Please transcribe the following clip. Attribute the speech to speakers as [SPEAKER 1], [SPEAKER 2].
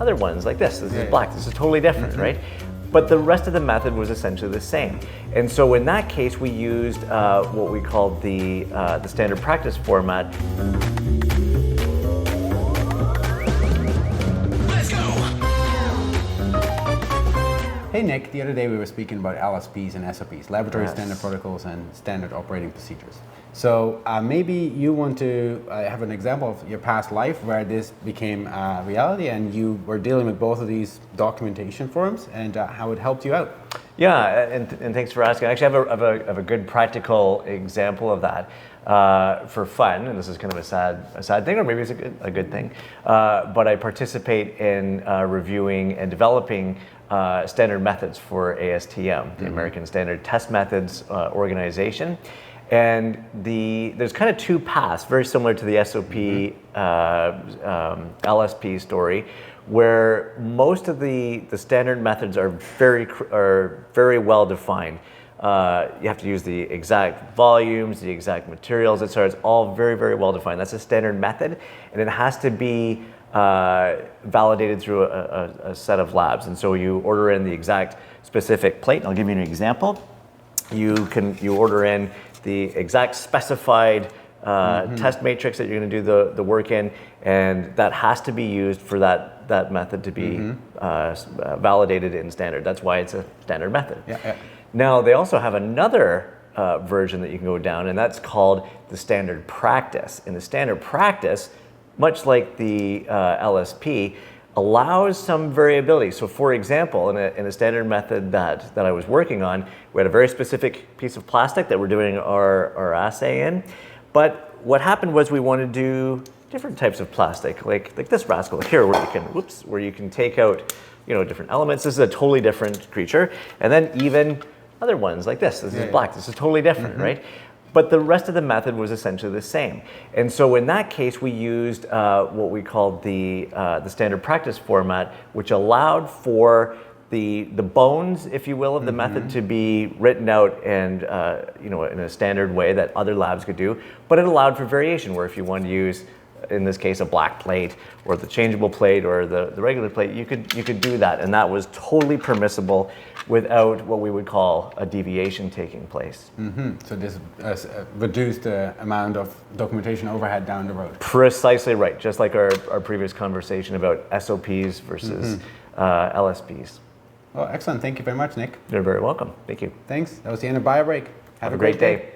[SPEAKER 1] other ones like this is black, this is totally different, right? But the rest of the method was essentially the same. And so in that case, we used what we called the standard practice format.
[SPEAKER 2] Hey Nick, the other day we were speaking about LSPs and SOPs, Laboratory Standard Protocols and Standard Operating Procedures. So maybe you want to have an example of your past life where this became a reality and you were dealing with both of these documentation forms and how it helped you out.
[SPEAKER 1] Yeah, and thanks for asking. Actually, I have a good practical example of that for fun, and this is kind of a sad thing, or maybe it's a good thing. But I participate in reviewing and developing standard methods for ASTM, the American Standard Test Methods Organization. And there's kind of two paths, very similar to the SOP LSP story, where most of the standard methods are very well defined. You have to use the exact volumes, the exact materials, etc. It's all very well defined. That's a standard method, and it has to be validated through a set of labs. And so you order in the exact specific plate. And I'll give you an example. You order in the exact specified test matrix that you're going to do the work in, and that has to be used for that method to be validated in standard. That's why it's a standard method. Now they also have another version that you can go down, and that's called the standard practice. And the standard practice, much like the LSP, allows some variability. So for example, in a standard method that I was working on, we had a very specific piece of plastic that we're doing our assay in. But what happened was we wanted to do different types of plastic, like this rascal here, where you can take out different elements. This is a totally different creature. And then even other ones like this is black, this is totally different, right? But the rest of the method was essentially the same. And so in that case, we used what we called the standard practice format, which allowed for the bones, if you will, of the method to be written out and in a standard way that other labs could do. But it allowed for variation, where if you wanted to use, in this case, a black plate or the changeable plate or the regular plate, you could do that. And that was totally permissible without what we would call a deviation taking place.
[SPEAKER 2] So this reduced the amount of documentation overhead down the road.
[SPEAKER 1] Precisely right, just like our previous conversation about SOPs versus LSPs.
[SPEAKER 2] Well, excellent. Thank you very much, Nick.
[SPEAKER 1] You're very welcome. Thank you.
[SPEAKER 2] Thanks. That was the end of Bio Break.
[SPEAKER 1] Have a great day.